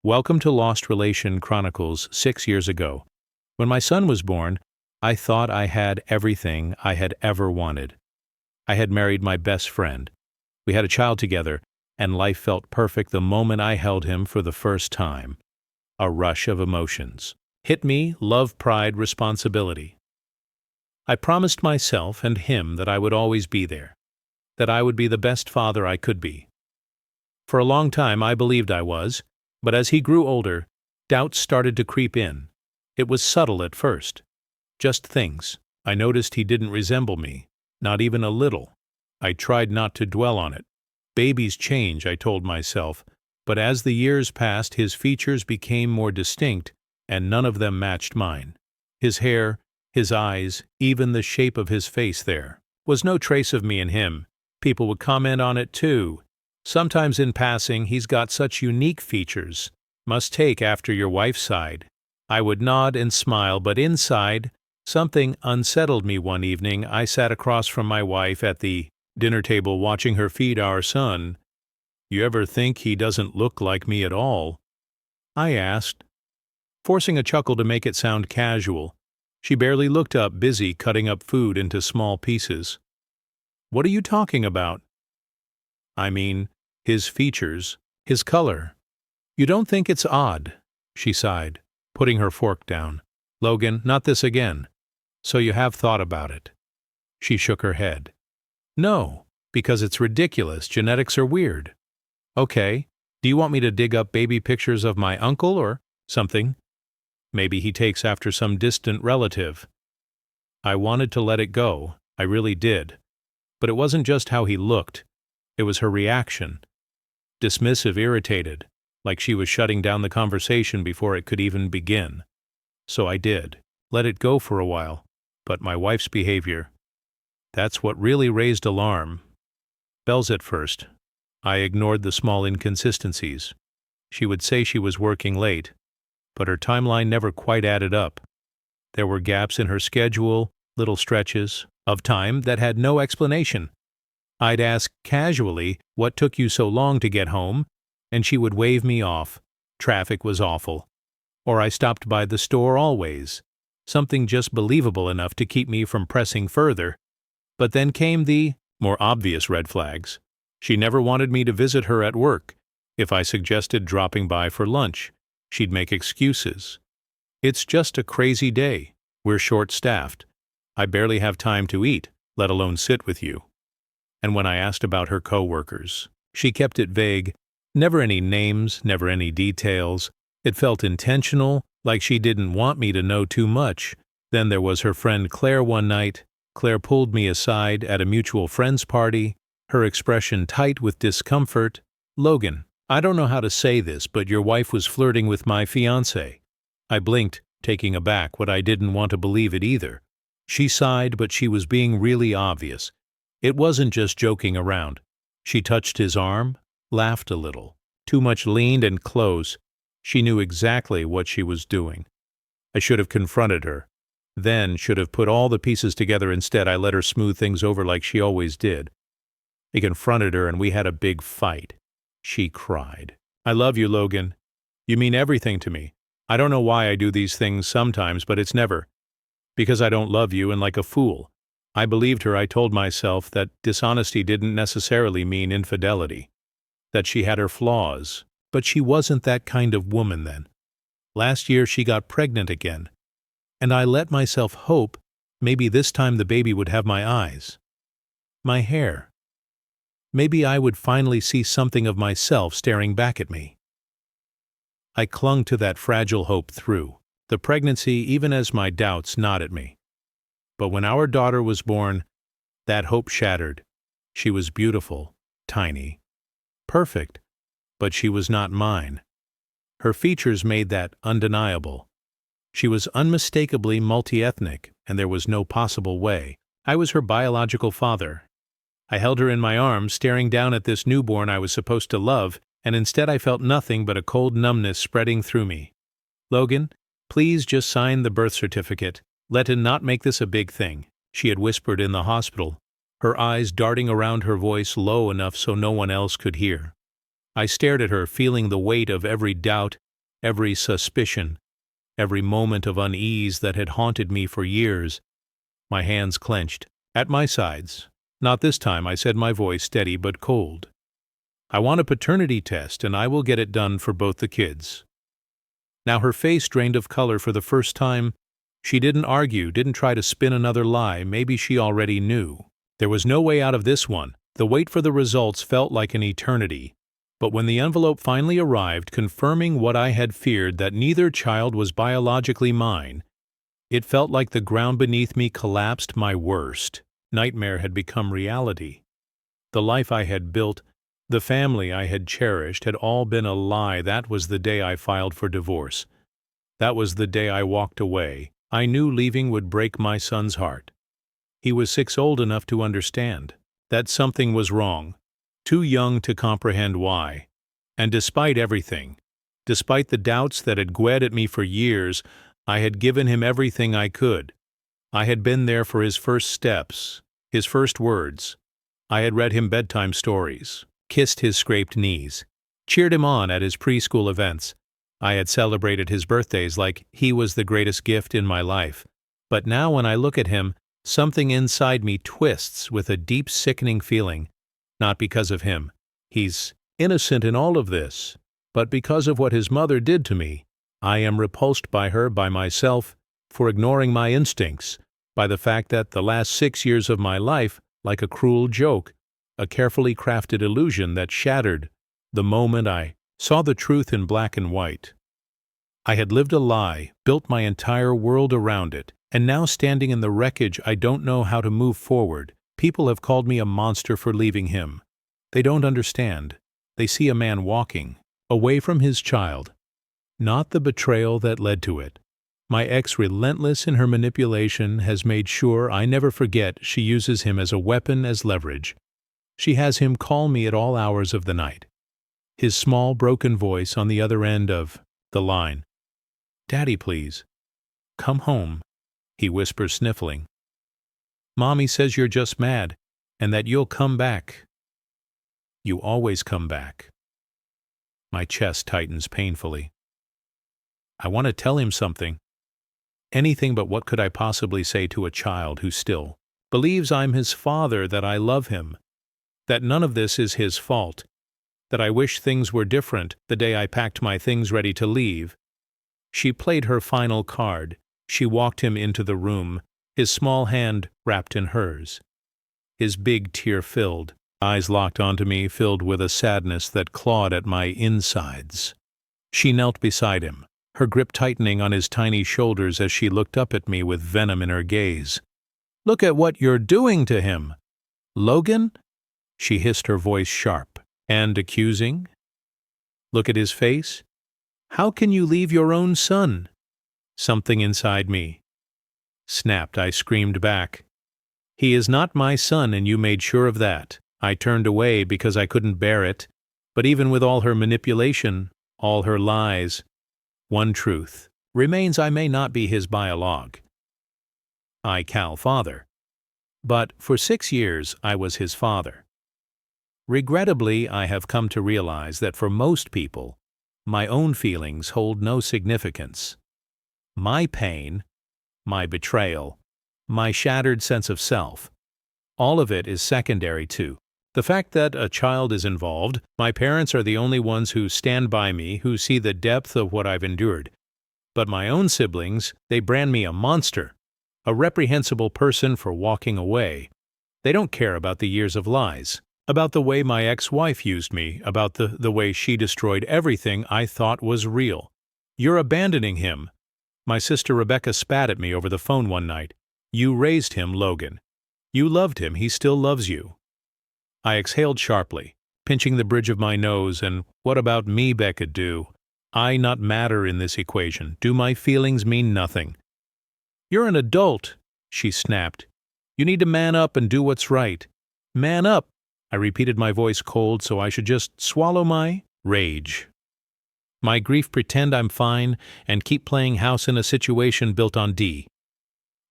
Welcome to Lost Relation Chronicles 6 years ago. When my son was born, I thought I had everything I had ever wanted. I had married my best friend. We had a child together, and life felt perfect the moment I held him for the first time. A rush of emotions hit me: love, pride, responsibility. I promised myself and him that I would always be there, that I would be the best father I could be. For a long time I believed I was, but as he grew older, doubts started to creep in. It was subtle at first. Just things. I noticed he didn't resemble me, not even a little. I tried not to dwell on it. Babies change, I told myself, but as the years passed, his features became more distinct, and none of them matched mine. His hair, his eyes, even the shape of his face there was no trace of me in him. People would comment on it too. Sometimes in passing, "He's got such unique features. Must take after your wife's side." I would nod and smile, but inside, something unsettled me. One evening, I sat across from my wife at the dinner table watching her feed our son. "You ever think he doesn't look like me at all?" I asked, forcing a chuckle to make it sound casual. She barely looked up, busy cutting up food into small pieces. "What are you talking about?" "I mean, his features, his color. You don't think it's odd?" She sighed, putting her fork down. "Logan, not this again. So you have thought about it?" She shook her head. "No, because it's ridiculous. Genetics are weird." "Okay, do you want me to dig up baby pictures of my uncle or something? Maybe he takes after some distant relative." I wanted to let it go. I really did. But it wasn't just how he looked. It was her reaction. Dismissive, irritated, like she was shutting down the conversation before it could even begin. So I did. Let it go for a while. But my wife's behavior, that's what really raised alarm. Bells at first. I ignored the small inconsistencies. She would say she was working late, but her timeline never quite added up. There were gaps in her schedule, little stretches of time that had no explanation. I'd ask casually, "What took you so long to get home?" and she would wave me off. Traffic was awful. Or I stopped by the store always. Something just believable enough to keep me from pressing further. But then came the more obvious red flags. She never wanted me to visit her at work. If I suggested dropping by for lunch, she'd make excuses. "It's just a crazy day. We're short-staffed. I barely have time to eat, let alone sit with you." And when I asked about her co-workers, she kept it vague. Never any names, never any details. It felt intentional, like she didn't want me to know too much. Then there was her friend Claire one night. Claire pulled me aside at a mutual friend's party, her expression tight with discomfort. "Logan, I don't know how to say this, but your wife was flirting with my fiancé." I blinked, taking aback what I didn't want to believe it either. She sighed, but she was being really obvious. It wasn't just joking around. She touched his arm, laughed a little, too much leaned and close. She knew exactly what she was doing. I should have confronted her. Then should have put all the pieces together. Instead, I let her smooth things over like she always did. I confronted her and we had a big fight. She cried. "I love you, Logan. You mean everything to me. I don't know why I do these things sometimes, but it's never because I don't love you, and like a fool. I believed her. I told myself that dishonesty didn't necessarily mean infidelity, that she had her flaws, but she wasn't that kind of woman then. Last year she got pregnant again, and I let myself hope maybe this time the baby would have my eyes, my hair. Maybe I would finally see something of myself staring back at me. I clung to that fragile hope through the pregnancy, even as my doubts gnawed at me. But when our daughter was born, that hope shattered. She was beautiful, tiny, perfect, but she was not mine. Her features made that undeniable. She was unmistakably multi-ethnic, and there was no possible way I was her biological father. I held her in my arms, staring down at this newborn I was supposed to love, and instead I felt nothing but a cold numbness spreading through me. "Logan, please just sign the birth certificate. Let him not make this a big thing," she had whispered in the hospital, her eyes darting around, her voice low enough so no one else could hear. I stared at her, feeling the weight of every doubt every suspicion, every moment of unease that had haunted me for years. My hands clenched. At my sides. Not this time, I said, my voice steady but cold. I want a paternity test, and I will get it done for both the kids. Now her face drained of color for the first time. She didn't argue, didn't try to spin another lie. Maybe she already knew. There was no way out of this one. The wait for the results felt like an eternity. But when the envelope finally arrived, confirming what I had feared, that neither child was biologically mine, it felt like the ground beneath me collapsed. My worst nightmare had become reality. The life I had built, the family I had cherished, had all been a lie. That was the day I filed for divorce. That was the day I walked away. I knew leaving would break my son's heart. He was 6, old enough to understand that something was wrong, too young to comprehend why. And despite everything, despite the doubts that had gwed at me for years, I had given him everything I could. I had been there for his first steps, his first words. I had read him bedtime stories, kissed his scraped knees, cheered him on at his preschool events. I had celebrated his birthdays like he was the greatest gift in my life. But now when I look at him, something inside me twists with a deep, sickening feeling. Not because of him. He's innocent in all of this. But because of what his mother did to me. I am repulsed by her, by myself, for ignoring my instincts, by the fact that the last 6 years of my life, like a cruel joke, a carefully crafted illusion that shattered the moment I saw the truth in black and white. I had lived a lie, built my entire world around it, and now standing in the wreckage, I don't know how to move forward. People have called me a monster for leaving him. They don't understand. They see a man walking away from his child, not the betrayal that led to it. My ex, relentless in her manipulation, has made sure I never forget she uses him as a weapon, as leverage. She has him call me at all hours of the night. His small, broken voice on the other end of the line. "Daddy, please. Come home," he whispers, sniffling. "Mommy says you're just mad, and that you'll come back. You always come back." My chest tightens painfully. I want to tell him something. Anything, but what could I possibly say to a child who still believes I'm his father, that I love him, that none of this is his fault, that I wish things were different the day I packed my things ready to leave. She played her final card. She walked him into the room, his small hand wrapped in hers. His big, tear-filled eyes locked onto me, filled with a sadness that clawed at my insides. She knelt beside him, her grip tightening on his tiny shoulders as she looked up at me with venom in her gaze. "Look at what you're doing to him, Logan," she hissed, her voice sharp and accusing. "Look at his face. How can you leave your own son?" Something inside me snapped. I screamed back. "He is not my son, and you made sure of that." I turned away because I couldn't bear it. But even with all her manipulation, all her lies, one truth remains: I may not be his biolog. I Cal father. But for 6 years I was his father. Regrettably, I have come to realize that for most people, my own feelings hold no significance. My pain, my betrayal, my shattered sense of self, all of it is secondary to the fact that a child is involved. My parents are the only ones who stand by me, who see the depth of what I've endured. But my own siblings, they brand me a monster, a reprehensible person for walking away. They don't care about the years of lies, about the way my ex-wife used me, about the way she destroyed everything I thought was real. "You're abandoning him." My sister Rebecca spat at me over the phone one night. "You raised him, Logan. You loved him. He still loves you." I exhaled sharply, pinching the bridge of my nose. And what about me, Becca? Do I not matter in this equation? Do my feelings mean nothing? "You're an adult," she snapped. "You need to man up and do what's right." "Man up," I repeated, my voice cold, so I should just swallow my rage. My grief, pretend I'm fine, and keep playing house in a situation built on D.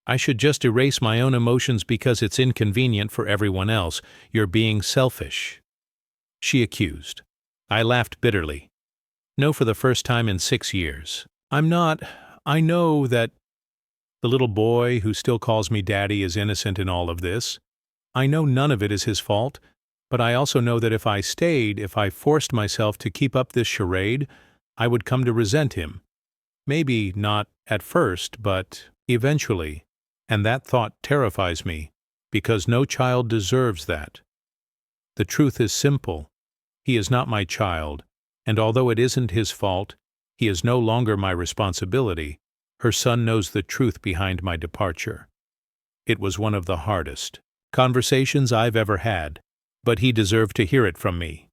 I should just erase my own emotions because it's inconvenient for everyone else. "You're being selfish," she accused. I laughed bitterly. No, for the first time in 6 years. I know that the little boy who still calls me daddy is innocent in all of this. I know none of it is his fault, but I also know that if I forced myself to keep up this charade, I would come to resent him. Maybe not at first, but eventually. And that thought terrifies me, because no child deserves that. The truth is simple. He is not my child, and although it isn't his fault, he is no longer my responsibility. Her son knows the truth behind my departure. It was one of the hardest conversations I've ever had, but he deserved to hear it from me.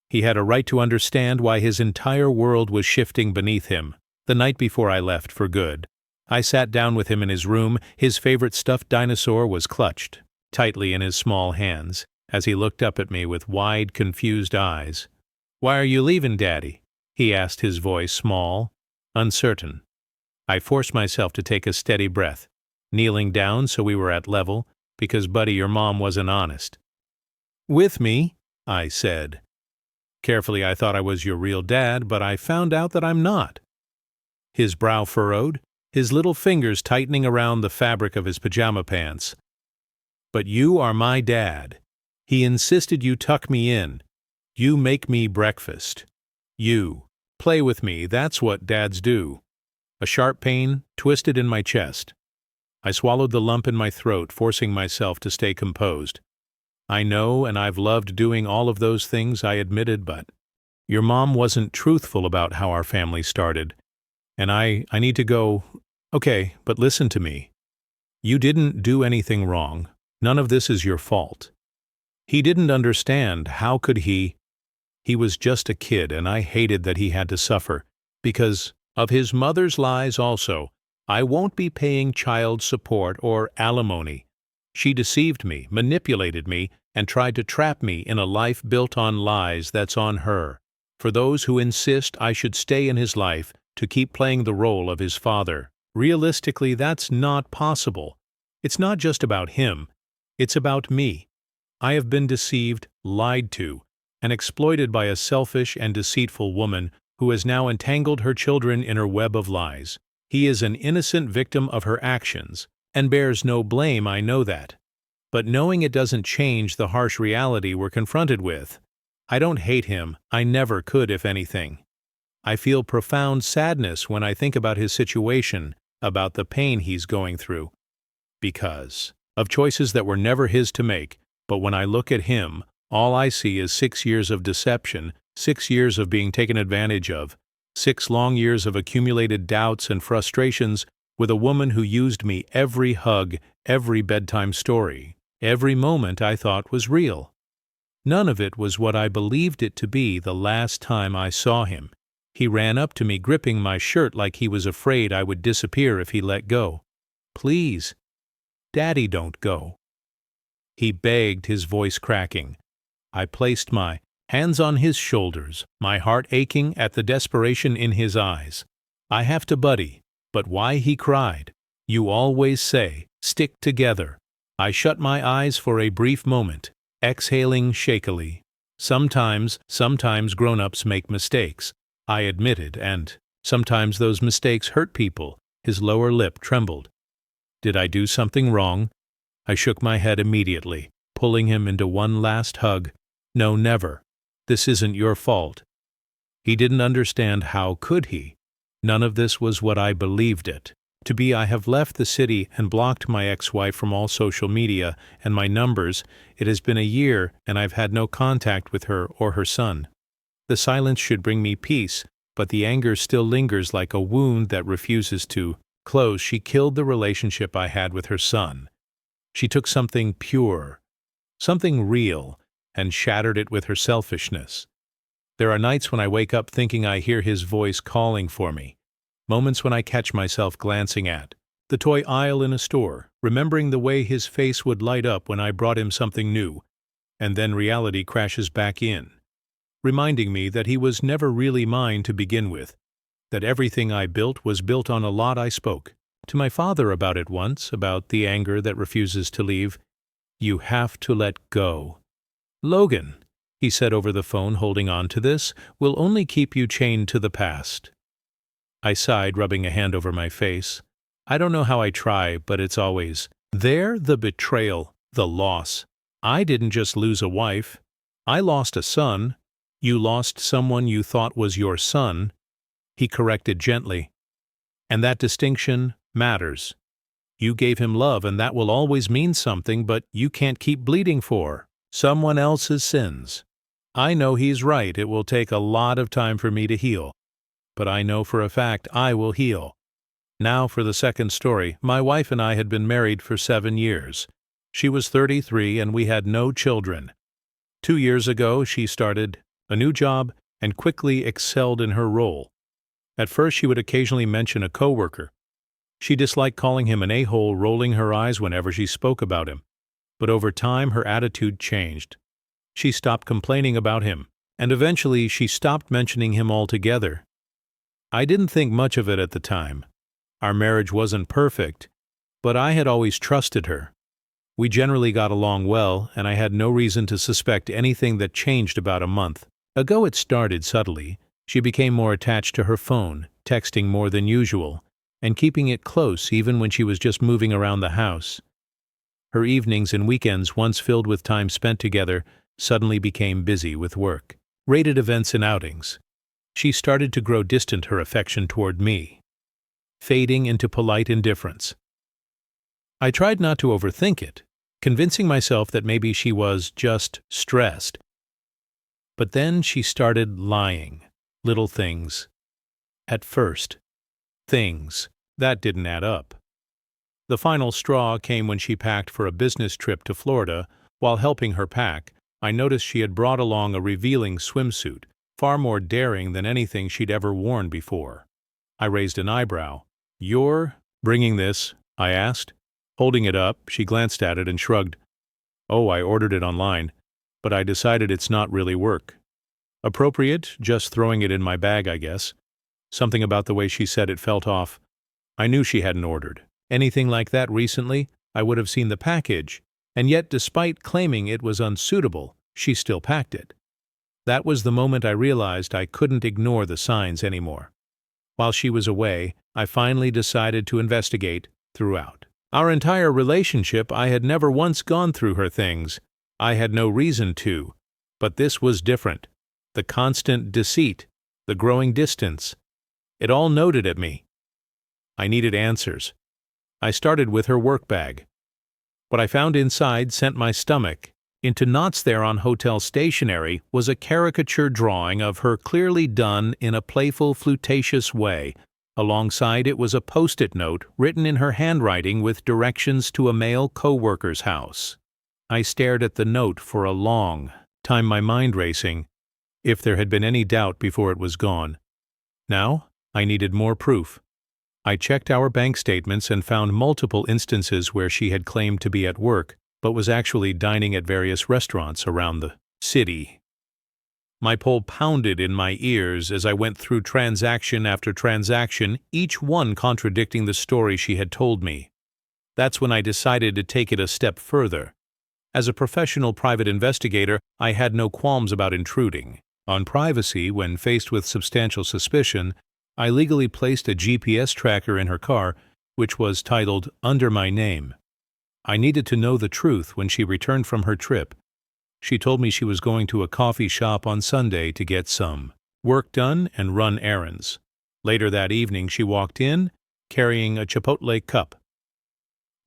He had a right to understand why his entire world was shifting beneath him. The night before I left for good, I sat down with him in his room. His favorite stuffed dinosaur was clutched tightly in his small hands as he looked up at me with wide, confused eyes. "Why are you leaving, Daddy?" he asked, his voice small, uncertain. I forced myself to take a steady breath, kneeling down so we were at level, because, buddy, your mom wasn't honest. "With me," I said. Carefully, I thought I was your real dad, but I found out that I'm not. His brow furrowed, his little fingers tightening around the fabric of his pajama pants. "But you are my dad. He insisted you tuck me in. You make me breakfast. You play with me, that's what dads do." A sharp pain twisted in my chest. I swallowed the lump in my throat, forcing myself to stay composed. "I know, and I've loved doing all of those things," I admitted, "but your mom wasn't truthful about how our family started. And I need to go. Okay, but listen to me. You didn't do anything wrong. None of this is your fault." He didn't understand. How could he? He was just a kid, and I hated that he had to suffer. Because of his mother's lies also. I won't be paying child support or alimony. She deceived me, manipulated me, and tried to trap me in a life built on lies that's on her. For those who insist I should stay in his life to keep playing the role of his father. Realistically, that's not possible. It's not just about him. It's about me. I have been deceived, lied to, and exploited by a selfish and deceitful woman who has now entangled her children in her web of lies. He is an innocent victim of her actions, and bears no blame, I know that. But knowing it doesn't change the harsh reality we're confronted with. I don't hate him. I never could, if anything. I feel profound sadness when I think about his situation, about the pain he's going through. Because of choices that were never his to make, but when I look at him, all I see is 6 years of deception, 6 years of being taken advantage of, 6 long years of accumulated doubts and frustrations with a woman who used me every hug, every bedtime story, every moment I thought was real. None of it was what I believed it to be the last time I saw him. He ran up to me, gripping my shirt like he was afraid I would disappear if he let go. "Please, Daddy, don't go," he begged, his voice cracking. I placed my hands on his shoulders, my heart aching at the desperation in his eyes. "I have to, buddy." But why, he cried. "You always say, stick together." I shut my eyes for a brief moment, exhaling shakily. Sometimes grown-ups make mistakes, I admitted, and sometimes those mistakes hurt people. His lower lip trembled. Did I do something wrong? I shook my head immediately, pulling him into one last hug. "No, never. This isn't your fault." He didn't understand. How could he? None of this was what I believed it to be. I have left the city and blocked my ex-wife from all social media and my numbers. It has been a year, and I've had no contact with her or her son. The silence should bring me peace, but the anger still lingers like a wound that refuses to close. She killed the relationship I had with her son. She took something pure, something real, and shattered it with her selfishness. There are nights when I wake up thinking I hear his voice calling for me. Moments when I catch myself glancing at the toy aisle in a store, remembering the way his face would light up when I brought him something new, and then reality crashes back in, reminding me that he was never really mine to begin with, that everything I built was built on a lot I spoke to my father about it once, about the anger that refuses to leave. "You have to let go." "Logan," he said over the phone. Holding on to this will only keep you chained to the past. I sighed, rubbing a hand over my face. I don't know how I try, but it's always there. The betrayal, the loss. I didn't just lose a wife. I lost a son. You lost someone you thought was your son. He corrected gently. And that distinction matters. You gave him love, and that will always mean something, but you can't keep bleeding for someone else's sins. I know he's right. It will take a lot of time for me to heal. But I know for a fact I will heal. Now for the second story. My wife and I had been married for 7 years. She was 33 and we had no children. 2 years ago, she started a new job and quickly excelled in her role. At first, she would occasionally mention a coworker. She disliked calling him an a-hole, rolling her eyes whenever she spoke about him. But over time, her attitude changed. She stopped complaining about him, and eventually she stopped mentioning him altogether. I didn't think much of it at the time. Our marriage wasn't perfect, but I had always trusted her. We generally got along well, and I had no reason to suspect anything that changed about a month ago. It started subtly. She became more attached to her phone, texting more than usual, and keeping it close even when she was just moving around the house. Her evenings and weekends, once filled with time spent together, suddenly became busy with work, rated events and outings. She started to grow distant, her affection toward me, fading into polite indifference. I tried not to overthink it, convincing myself that maybe she was just stressed. But then she started lying. Little things. At first. Things. That didn't add up. The final straw came when she packed for a business trip to Florida. While helping her pack, I noticed she had brought along a revealing swimsuit, far more daring than anything she'd ever worn before. I raised an eyebrow. "You're bringing this?" I asked. Holding it up, she glanced at it and shrugged. "Oh, I ordered it online, but I decided it's not really work. Appropriate, just throwing it in my bag, I guess." Something about the way she said it felt off. I knew she hadn't ordered anything like that recently. I would have seen the package, and yet despite claiming it was unsuitable, she still packed it. That was the moment I realized I couldn't ignore the signs anymore. While she was away, I finally decided to investigate. Throughout our entire relationship, I had never once gone through her things. I had no reason to, but this was different. The constant deceit, the growing distance, it all noted at me. I needed answers. I started with her work bag. What I found inside sent my stomach into knots. There on hotel stationery was a caricature drawing of her, clearly done in a playful, flirtatious way. Alongside it was a post-it note written in her handwriting with directions to a male co-worker's house. I stared at the note for a long time, my mind racing. If there had been any doubt before, it was gone. Now, I needed more proof. I checked our bank statements and found multiple instances where she had claimed to be at work, but was actually dining at various restaurants around the city. My pulse pounded in my ears as I went through transaction after transaction, each one contradicting the story she had told me. That's when I decided to take it a step further. As a professional private investigator, I had no qualms about intruding on privacy. When faced with substantial suspicion, I legally placed a GPS tracker in her car, which was titled under my name. I needed to know the truth. When she returned from her trip, she told me she was going to a coffee shop on Sunday to get some work done and run errands. Later that evening, she walked in, carrying a Chipotle cup.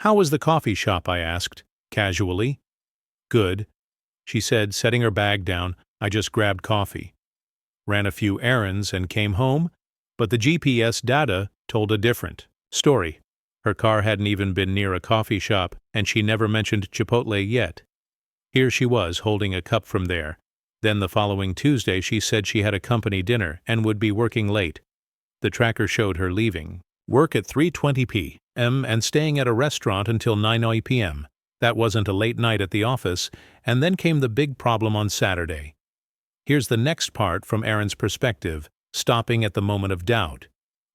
"How was the coffee shop?" I asked, casually. "Good," she said, setting her bag down. "I just grabbed coffee. Ran a few errands and came home." But the GPS data told a different story. Her car hadn't even been near a coffee shop, and she never mentioned Chipotle yet. Here she was, holding a cup from there. Then the following Tuesday, she said she had a company dinner and would be working late. The tracker showed her leaving work at 3:20 p.m. and staying at a restaurant until 9 p.m. That wasn't a late night at the office, and then came the big problem on Saturday. Here's the next part from Erin's perspective. Stopping at the moment of doubt.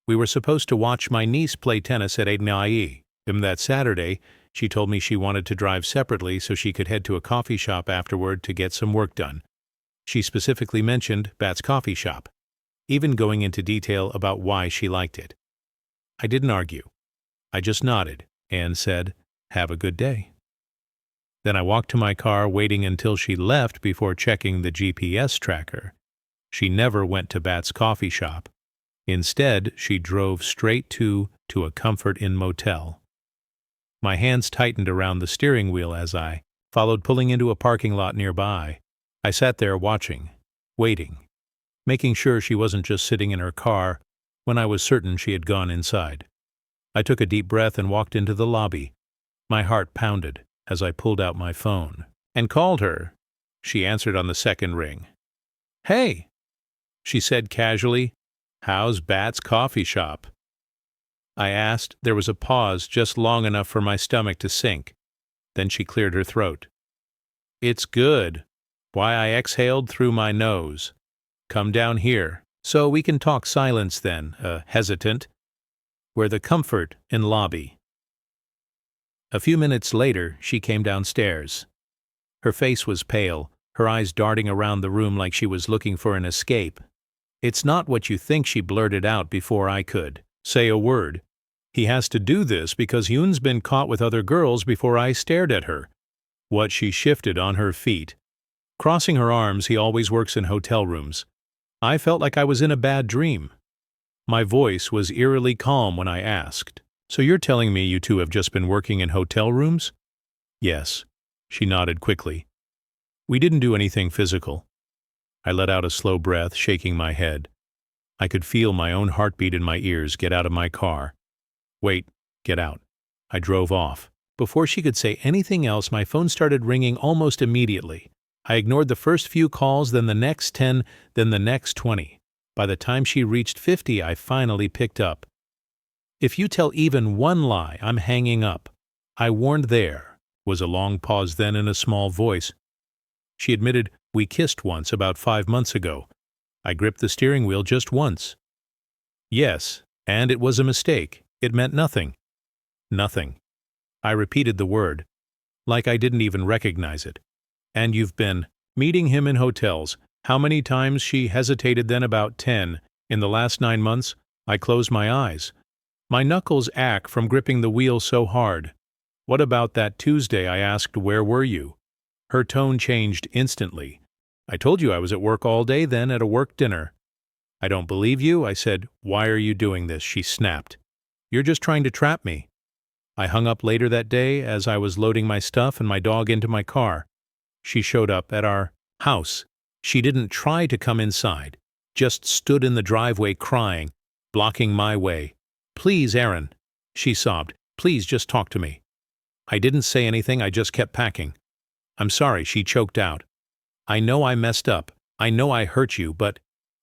We were supposed to watch my niece play tennis at 8 p.m. that Saturday. She told me she wanted to drive separately so she could head to a coffee shop afterward to get some work done. She specifically mentioned Bat's coffee shop, even going into detail about why she liked it. I didn't argue. I just nodded and said, "Have a good day." Then I walked to my car, waiting until she left before checking the GPS tracker. She never went to Bat's coffee shop. Instead, she drove straight to a Comfort Inn motel. My hands tightened around the steering wheel as I followed, pulling into a parking lot nearby. I sat there watching, waiting, making sure she wasn't just sitting in her car when I was certain she had gone inside. I took a deep breath and walked into the lobby. My heart pounded as I pulled out my phone and called her. She answered on the second ring. "Hey," she said casually, "how's Bat's coffee shop?" I asked. There was a pause just long enough for my stomach to sink. Then she cleared her throat. "It's good." Why, I exhaled through my nose. "Come down here, so we can talk silence then," hesitant. "We're the Comfort Inn lobby." A few minutes later, she came downstairs. Her face was pale, her eyes darting around the room like she was looking for an escape. "It's not what you think," she blurted out before I could say a word. "He has to do this because Yoon's been caught with other girls before I stared at her." What she shifted on her feet. Crossing her arms, "He always works in hotel rooms." I felt like I was in a bad dream. My voice was eerily calm when I asked, "So you're telling me you two have just been working in hotel rooms?" "Yes," she nodded quickly. "We didn't do anything physical." I let out a slow breath, shaking my head. I could feel my own heartbeat in my ears. "Get out of my car." "Wait, get out." I drove off. Before she could say anything else, my phone started ringing almost immediately. I ignored the first few calls, then the next 10, then the next 20. By the time she reached 50, I finally picked up. "If you tell even one lie, I'm hanging up. I warned." There was a long pause, then in a small voice. She admitted, "We kissed once about 5 months ago. I gripped the steering wheel just once." "Yes, and it was a mistake. It meant nothing." "Nothing." I repeated the word, like I didn't even recognize it. "And you've been meeting him in hotels. How many times?" She hesitated, then about 10. "In the last 9 months?" I closed my eyes. My knuckles ached from gripping the wheel so hard. "What about that Tuesday?" I asked. "Where were you?" Her tone changed instantly. "I told you I was at work all day then, at a work dinner." "I don't believe you," I said. "Why are you doing this?" She snapped. "You're just trying to trap me." I hung up later that day as I was loading my stuff and my dog into my car. She showed up at our house. She didn't try to come inside, just stood in the driveway crying, blocking my way. "Please, Aaron," she sobbed. "Please just talk to me." I didn't say anything, I just kept packing. "I'm sorry," she choked out. "I know I messed up. I know I hurt you, but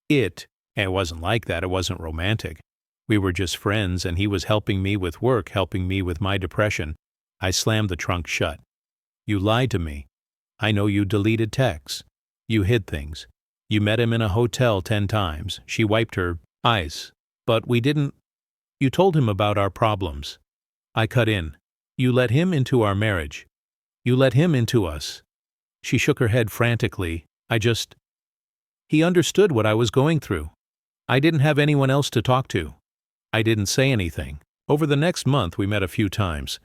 it wasn't like that. It wasn't romantic. We were just friends, and he was helping me with work, helping me with my depression." I slammed the trunk shut. "You lied to me. I know you deleted texts. You hid things. You met him in a hotel 10 times. She wiped her eyes. "But we didn't. You told him about our problems." I cut in. "You let him into our marriage. You let him into us." She shook her head frantically. He understood what I was going through. I didn't have anyone else to talk to. I didn't say anything. Over the next month, we met a few times.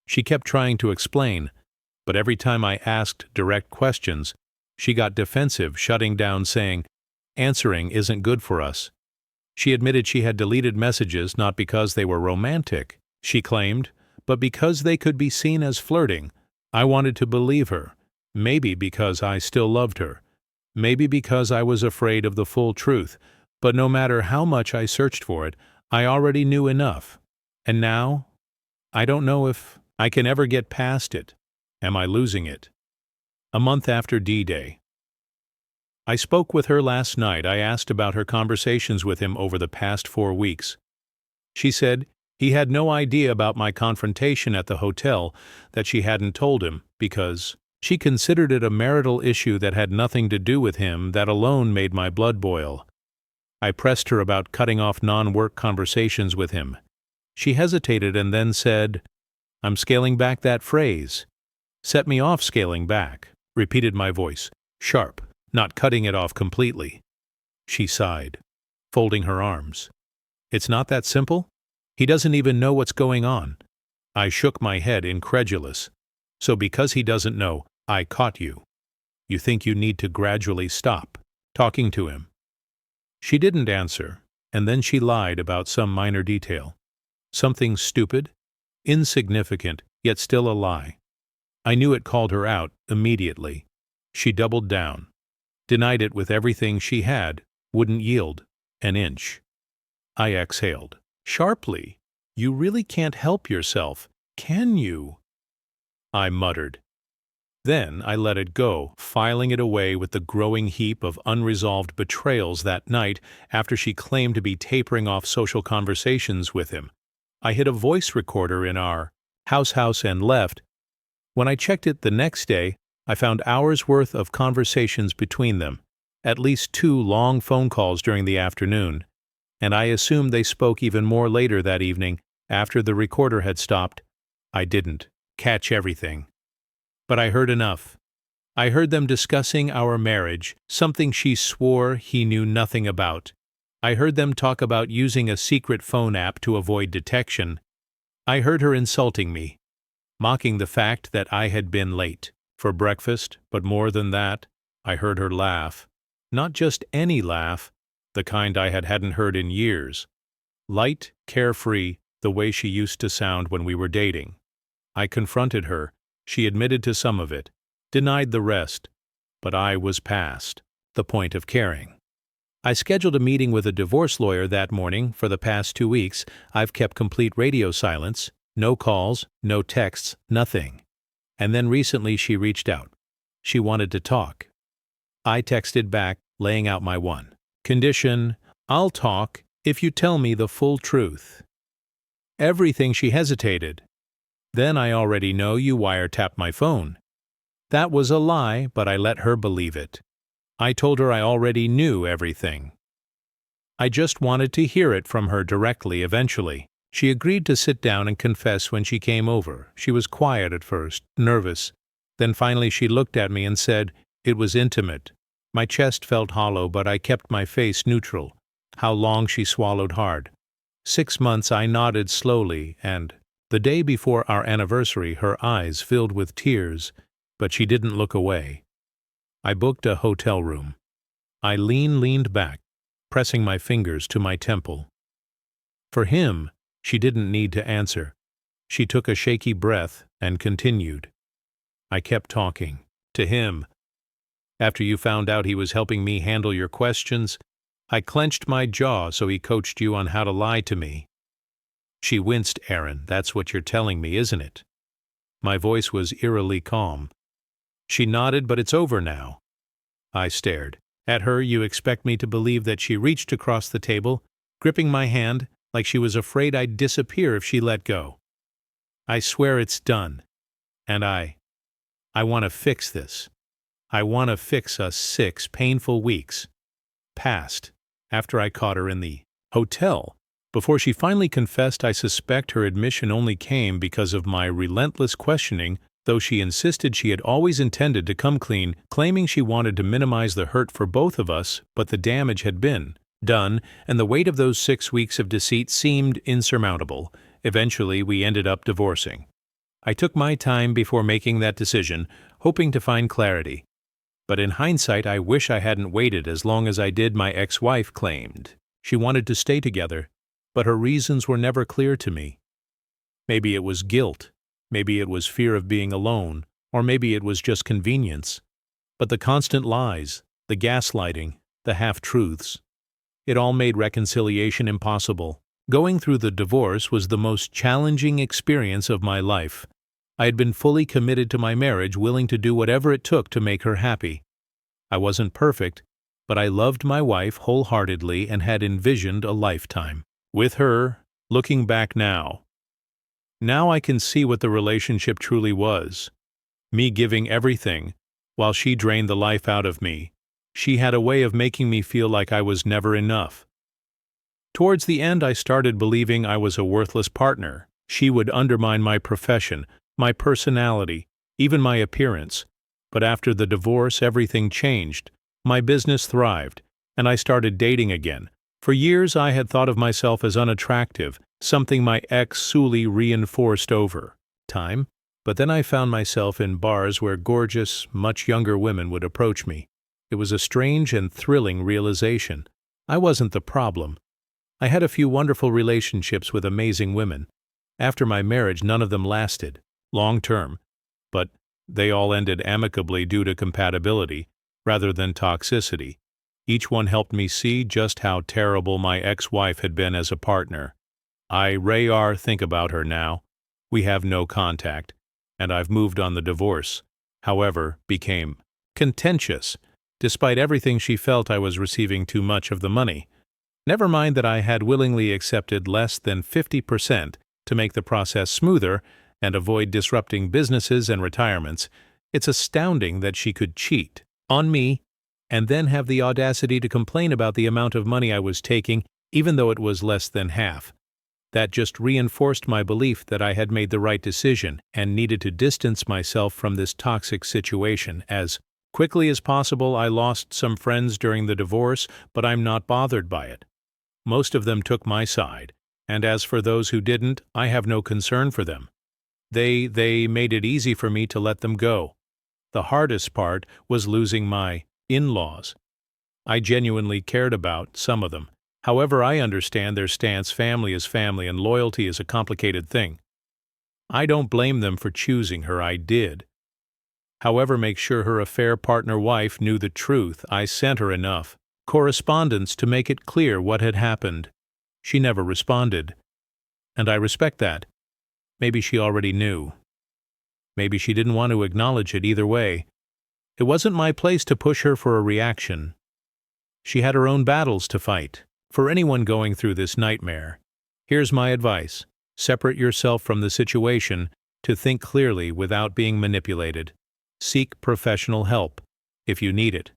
She kept trying to explain, but every time I asked direct questions, she got defensive, shutting down, saying, "Answering isn't good for us." She admitted she had deleted messages not because they were romantic, she claimed, but because they could be seen as flirting. I wanted to believe her, maybe because I still loved her, maybe because I was afraid of the full truth, but no matter how much I searched for it, I already knew enough. And now, I don't know if I can ever get past it. Am I losing it? A month after D-Day. I spoke with her last night. I asked about her conversations with him over the past 4 weeks. She said he had no idea about my confrontation at the hotel, that she hadn't told him, because she considered it a marital issue that had nothing to do with him. That alone made my blood boil. I pressed her about cutting off non-work conversations with him. She hesitated and then said, "I'm scaling back that phrase." "Set me off scaling back," repeated my voice, sharp, not cutting it off completely. She sighed, folding her arms. It's not that simple? He doesn't even know what's going on. I shook my head, incredulous. So because he doesn't know, I caught you. You think you need to gradually stop talking to him? She didn't answer, and then she lied about some minor detail. Something stupid, insignificant, yet still a lie. I knew it called her out immediately. She doubled down, denied it with everything she had, wouldn't yield an inch. I exhaled, sharply. You really can't help yourself, can you? I muttered. Then I let it go, filing it away with the growing heap of unresolved betrayals that night after she claimed to be tapering off social conversations with him. I hid a voice recorder in our house and left. When I checked it the next day, I found hours' worth of conversations between them, at least 2 long phone calls during the afternoon, and I assumed they spoke even more later that evening after the recorder had stopped. I didn't catch everything, but I heard enough. I heard them discussing our marriage, something she swore he knew nothing about. I heard them talk about using a secret phone app to avoid detection. I heard her insulting me, mocking the fact that I had been late for breakfast, but more than that, I heard her laugh. Not just any laugh, the kind I hadn't heard in years. Light, carefree, the way she used to sound when we were dating. I confronted her. She admitted to some of it, denied the rest, but I was past the point of caring. I scheduled a meeting with a divorce lawyer that morning. For the past 2 weeks, I've kept complete radio silence, no calls, no texts, nothing. And then recently she reached out. She wanted to talk. I texted back, laying out my one condition: I'll talk if you tell me the full truth. Everything. She hesitated. Then I already know you wiretapped my phone. That was a lie, but I let her believe it. I told her I already knew everything. I just wanted to hear it from her directly eventually. She agreed to sit down and confess when she came over. She was quiet at first, nervous. Then finally she looked at me and said, it was intimate. My chest felt hollow, but I kept my face neutral. How long? She swallowed hard. 6 months. I nodded slowly, and the day before our anniversary her eyes filled with tears, but she didn't look away. I booked a hotel room. I leaned back, pressing my fingers to my temple. For him, she didn't need to answer. She took a shaky breath and continued. I kept talking. To him. After you found out he was helping me handle your questions, I clenched my jaw so he coached you on how to lie to me. She winced. Aaron, that's what you're telling me, isn't it? My voice was eerily calm. She nodded, but it's over now. I stared at her. You expect me to believe that? She reached across the table, gripping my hand like she was afraid I'd disappear if she let go. I swear it's done. And I want to fix this. I want to fix us 6 painful weeks. Passed after I caught her in the hotel. Before she finally confessed, I suspect her admission only came because of my relentless questioning, though she insisted she had always intended to come clean, claiming she wanted to minimize the hurt for both of us, but the damage had been done, and the weight of those 6 weeks of deceit seemed insurmountable. Eventually, we ended up divorcing. I took my time before making that decision, hoping to find clarity. But in hindsight, I wish I hadn't waited as long as I did. My ex-wife claimed she wanted to stay together, but her reasons were never clear to me. Maybe it was guilt, maybe it was fear of being alone, or maybe it was just convenience. But the constant lies, the gaslighting, the half-truths, it all made reconciliation impossible. Going through the divorce was the most challenging experience of my life. I had been fully committed to my marriage, willing to do whatever it took to make her happy. I wasn't perfect, but I loved my wife wholeheartedly and had envisioned a lifetime with her. Looking back now I can see what the relationship truly was. Me giving everything, while she drained the life out of me. She had a way of making me feel like I was never enough. Towards the end, I started believing I was a worthless partner. She would undermine my profession, my personality, even my appearance. But after the divorce, everything changed. My business thrived, and I started dating again. For years I had thought of myself as unattractive, something my ex Suli reinforced over time. But then I found myself in bars where gorgeous, much younger women would approach me. It was a strange and thrilling realization. I wasn't the problem. I had a few wonderful relationships with amazing women. After my marriage, none of them lasted long term, but they all ended amicably due to compatibility rather than toxicity. Each one helped me see just how terrible my ex-wife had been as a partner. I rarely think about her now. We have no contact, and I've moved on. The divorce, however, became contentious. Despite everything, she felt I was receiving too much of the money. Never mind that I had willingly accepted less than 50% to make the process smoother and avoid disrupting businesses and retirements. It's astounding that she could cheat on me and then have the audacity to complain about the amount of money I was taking, even though it was less than half. That just reinforced my belief that I had made the right decision and needed to distance myself from this toxic situation. As quickly as possible, I lost some friends during the divorce, but I'm not bothered by it. Most of them took my side, and as for those who didn't, I have no concern for them. They made it easy for me to let them go. The hardest part was losing my in-laws. I genuinely cared about some of them. However, I understand their stance. Family is family, and loyalty is a complicated thing. I don't blame them for choosing her. I did. However, make sure her affair partner wife knew the truth. I sent her enough correspondence to make it clear what had happened. She never responded, and I respect that. Maybe she already knew. Maybe she didn't want to acknowledge it. Either way, it wasn't my place to push her for a reaction. She had her own battles to fight. For anyone going through this nightmare, here's my advice. Separate yourself from the situation to think clearly without being manipulated. Seek professional help if you need it.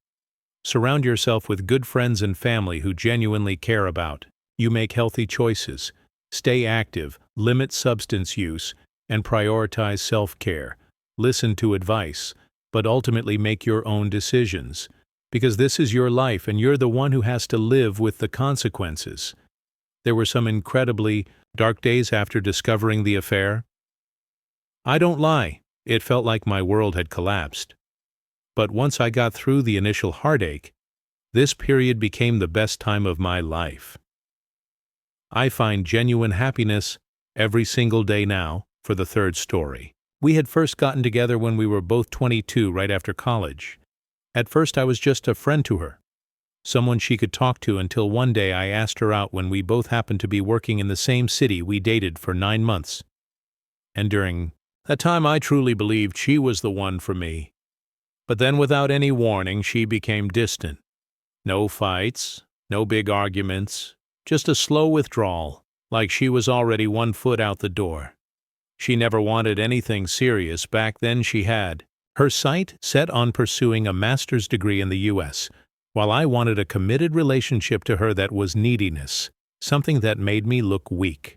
Surround yourself with good friends and family who genuinely care about you. Make healthy choices. Stay active, limit substance use, and prioritize self-care. Listen to advice, but ultimately make your own decisions. Because this is your life and you're the one who has to live with the consequences. There were some incredibly dark days after discovering the affair. I don't lie, it felt like my world had collapsed. But once I got through the initial heartache, this period became the best time of my life. I find genuine happiness every single day now. For the third story, we had first gotten together when we were both 22, right after college. At first I was just a friend to her, someone she could talk to, until one day I asked her out when we both happened to be working in the same city. We dated for 9 months. And during that time I truly believed she was the one for me. But then without any warning she became distant. No fights, no big arguments, just a slow withdrawal, like she was already 1 foot out the door. She never wanted anything serious. Back then she had her sight set on pursuing a master's degree in the U.S., while I wanted a committed relationship to her that was neediness, something that made me look weak.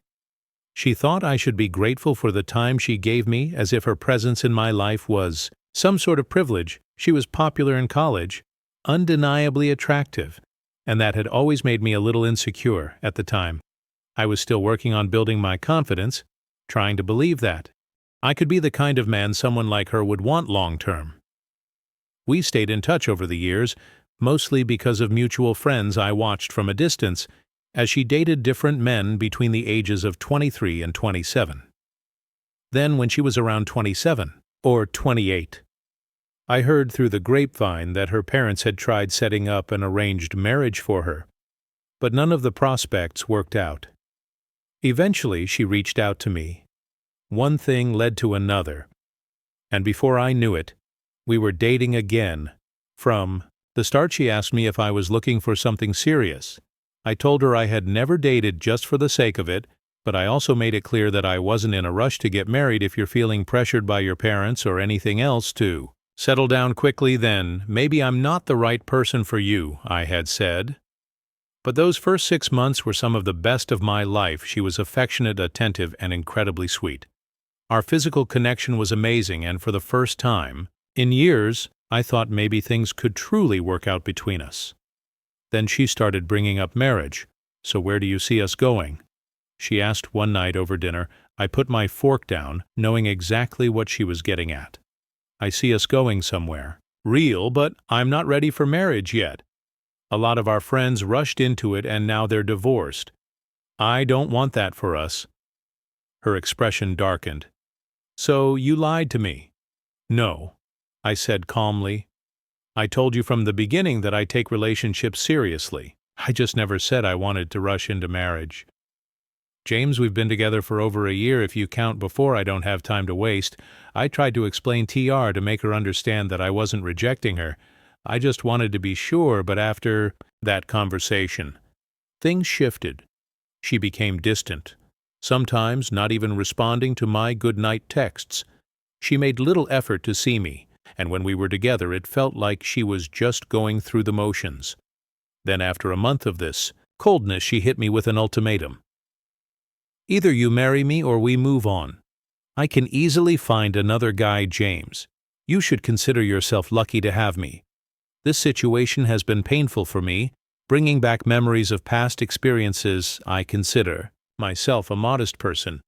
She thought I should be grateful for the time she gave me, as if her presence in my life was some sort of privilege. She was popular in college, undeniably attractive, and that had always made me a little insecure at the time. I was still working on building my confidence, trying to believe that I could be the kind of man someone like her would want long-term. We stayed in touch over the years, mostly because of mutual friends I watched from a distance as she dated different men between the ages of 23 and 27. Then, when she was around 27 or 28, I heard through the grapevine that her parents had tried setting up an arranged marriage for her, but none of the prospects worked out. Eventually, she reached out to me. One thing led to another, and before I knew it, we were dating again. From the start, she asked me if I was looking for something serious. I told her I had never dated just for the sake of it, but I also made it clear that I wasn't in a rush to get married. If you're feeling pressured by your parents or anything else to settle down quickly, then maybe I'm not the right person for you, I had said. But those first 6 months were some of the best of my life. She was affectionate, attentive, and incredibly sweet. Our physical connection was amazing, and for the first time in years, I thought maybe things could truly work out between us. Then she started bringing up marriage. So where do you see us going? She asked one night over dinner. I put my fork down, knowing exactly what she was getting at. I see us going somewhere. Real, but I'm not ready for marriage yet. A lot of our friends rushed into it and now they're divorced. I don't want that for us. Her expression darkened. So you lied to me? No, I said calmly. I told you from the beginning that I take relationships seriously. I just never said I wanted to rush into marriage. James, we've been together for over a year if you count before I don't have time to waste. I tried to explain TR to make her understand that I wasn't rejecting her. I just wanted to be sure, but after that conversation, things shifted. She became distant, sometimes not even responding to my good-night texts. She made little effort to see me, and when we were together it felt like she was just going through the motions. Then after a month of this coldness, she hit me with an ultimatum. Either you marry me or we move on. I can easily find another guy, James. You should consider yourself lucky to have me. This situation has been painful for me, bringing back memories of past experiences. I consider myself a modest person,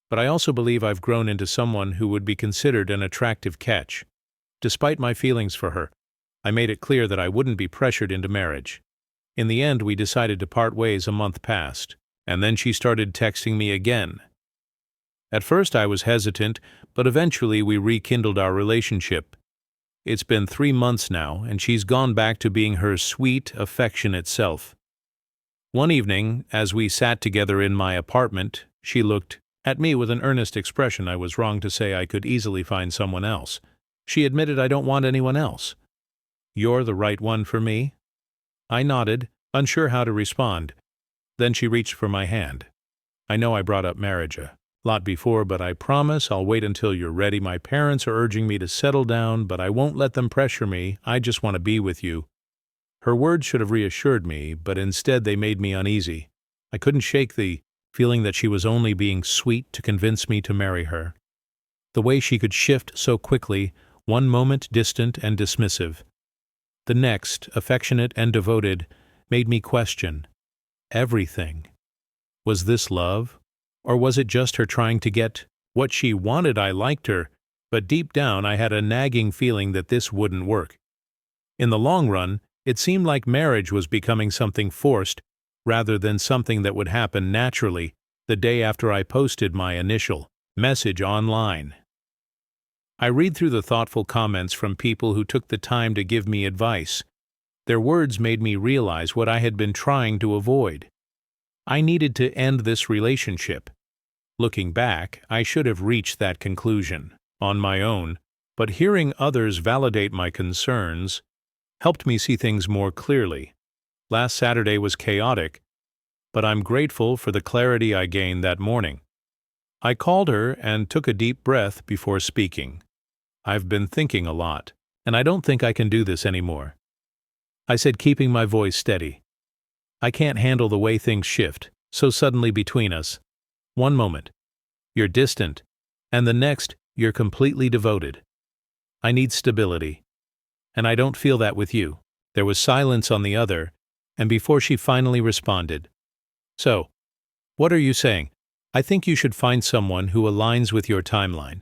but I also believe I've grown into someone who would be considered an attractive catch. Despite my feelings for her, I made it clear that I wouldn't be pressured into marriage. In the end, we decided to part ways. A month passed, and then she started texting me again. At first I was hesitant, but eventually we rekindled our relationship. It's been 3 months now, and she's gone back to being her sweet, affectionate self. One evening, as we sat together in my apartment, she looked at me with an earnest expression. I was wrong to say I could easily find someone else. She admitted, I don't want anyone else. You're the right one for me? I nodded, unsure how to respond. Then she reached for my hand. I know I brought up marriage a lot before, but I promise I'll wait until you're ready. My parents are urging me to settle down, but I won't let them pressure me. I just want to be with you. Her words should have reassured me, but instead they made me uneasy. I couldn't shake the feeling that she was only being sweet to convince me to marry her. The way she could shift so quickly, one moment distant and dismissive, the next affectionate and devoted, made me question everything. Was this love? Or was it just her trying to get what she wanted? I liked her, but deep down I had a nagging feeling that this wouldn't work. In the long run, it seemed like marriage was becoming something forced rather than something that would happen naturally the day after I posted my initial message online. I read through the thoughtful comments from people who took the time to give me advice. Their words made me realize what I had been trying to avoid. I needed to end this relationship. Looking back, I should have reached that conclusion on my own, but hearing others validate my concerns helped me see things more clearly. Last Saturday was chaotic, but I'm grateful for the clarity I gained that morning. I called her and took a deep breath before speaking. I've been thinking a lot, and I don't think I can do this anymore. I said, keeping my voice steady. I can't handle the way things shift so suddenly between us. One moment, you're distant, and the next, you're completely devoted. I need stability, and I don't feel that with you. There was silence on the other, and before she finally responded, so, what are you saying? I think you should find someone who aligns with your timeline.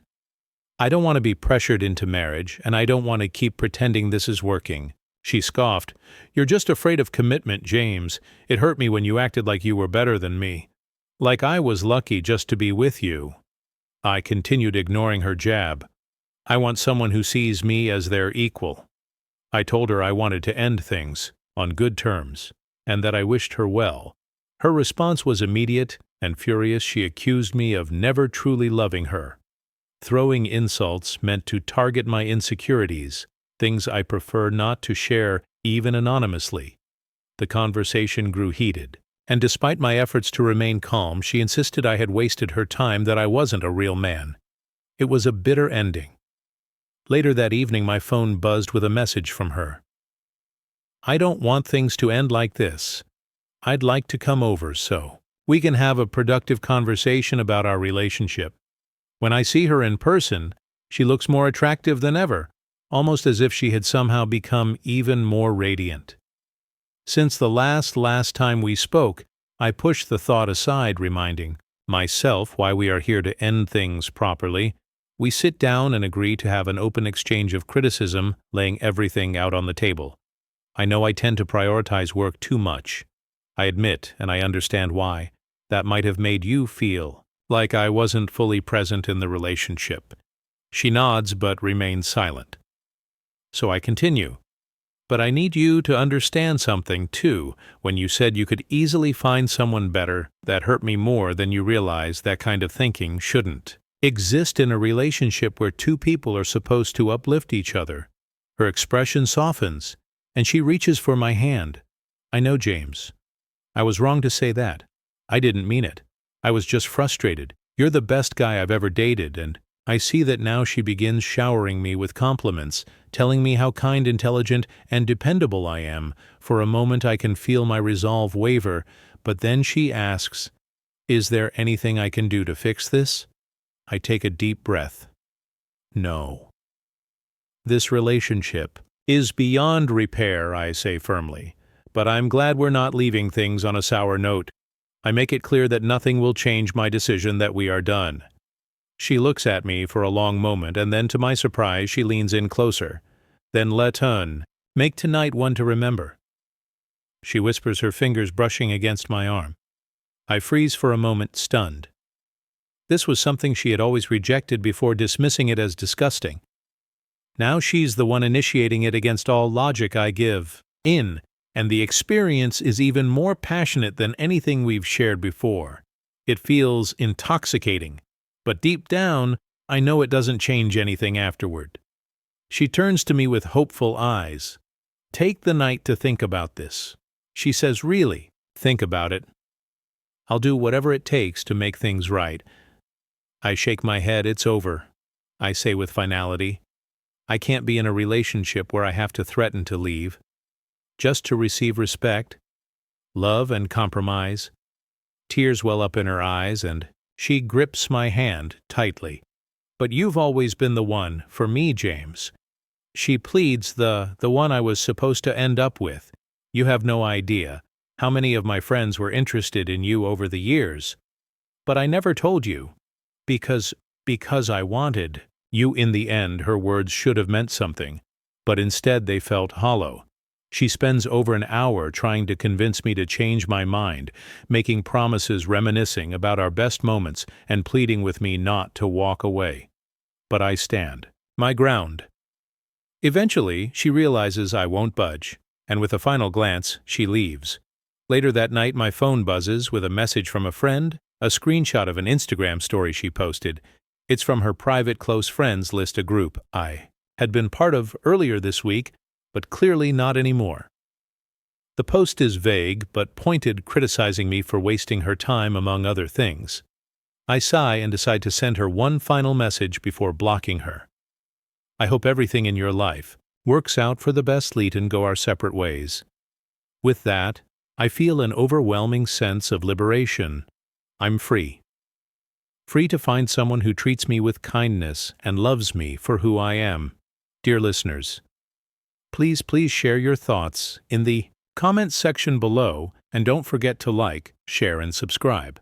I don't want to be pressured into marriage, and I don't want to keep pretending this is working. She scoffed. You're just afraid of commitment, James. It hurt me when you acted like you were better than me. Like I was lucky just to be with you. I continued ignoring her jab. I want someone who sees me as their equal. I told her I wanted to end things on good terms, and that I wished her well. Her response was immediate and furious. She accused me of never truly loving her. Throwing insults meant to target my insecurities, things I prefer not to share even anonymously. The conversation grew heated, and despite my efforts to remain calm, she insisted I had wasted her time, that I wasn't a real man. It was a bitter ending. Later that evening, my phone buzzed with a message from her. I don't want things to end like this. I'd like to come over so we can have a productive conversation about our relationship. When I see her in person, she looks more attractive than ever. almost as if she had somehow become even more radiant. Since the last time we spoke, I pushed the thought aside, reminding myself why we are here to end things properly. We sit down and agree to have an open exchange of criticism, laying everything out on the table. I know I tend to prioritize work too much. I admit, and I understand why, that might have made you feel like I wasn't fully present in the relationship. She nods but remains silent. So I continue. But I need you to understand something, too. When you said you could easily find someone better, that hurt me more than you realize. That kind of thinking shouldn't exist in a relationship where two people are supposed to uplift each other. Her expression softens, and she reaches for my hand. I know, James. I was wrong to say that. I didn't mean it. I was just frustrated. You're the best guy I've ever dated, and I see that now. She begins showering me with compliments, telling me how kind, intelligent, and dependable I am. For a moment I can feel my resolve waver, but then she asks, "Is there anything I can do to fix this?" I take a deep breath. No. This relationship is beyond repair, I say firmly, but I'm glad we're not leaving things on a sour note. I make it clear that nothing will change my decision that we are done. She looks at me for a long moment, and then, to my surprise, she leans in closer. Then let's make tonight one to remember. She whispers, her fingers brushing against my arm. I freeze for a moment, stunned. This was something she had always rejected before, dismissing it as disgusting. Now she's the one initiating it against all logic I give in, and the experience is even more passionate than anything we've shared before. It feels intoxicating. But deep down, I know it doesn't change anything afterward. She turns to me with hopeful eyes. Take the night to think about this. She says, really, think about it. I'll do whatever it takes to make things right. I shake my head. It's over, I say with finality. I can't be in a relationship where I have to threaten to leave, just to receive respect, love, and compromise. Tears well up in her eyes, and she grips my hand tightly. But you've always been the one for me, James. She pleads, the one I was supposed to end up with. You have no idea how many of my friends were interested in you over the years. But I never told you, because I wanted you in the end. Her words should have meant something, but instead they felt hollow. She spends over an hour trying to convince me to change my mind, making promises, reminiscing about our best moments, and pleading with me not to walk away. But I stand my ground. Eventually, she realizes I won't budge, and with a final glance, she leaves. Later that night, my phone buzzes with a message from a friend, a screenshot of an Instagram story she posted. It's from her private close friends list, a group I had been part of earlier this week, but clearly not anymore. The post is vague but pointed, criticizing me for wasting her time, among other things. I sigh and decide to send her one final message before blocking her. I hope everything in your life works out for the best, and go our separate ways. With that, I feel an overwhelming sense of liberation. I'm free. Free to find someone who treats me with kindness and loves me for who I am. Dear listeners, please share your thoughts in the comments section below, and don't forget to like, share, and subscribe.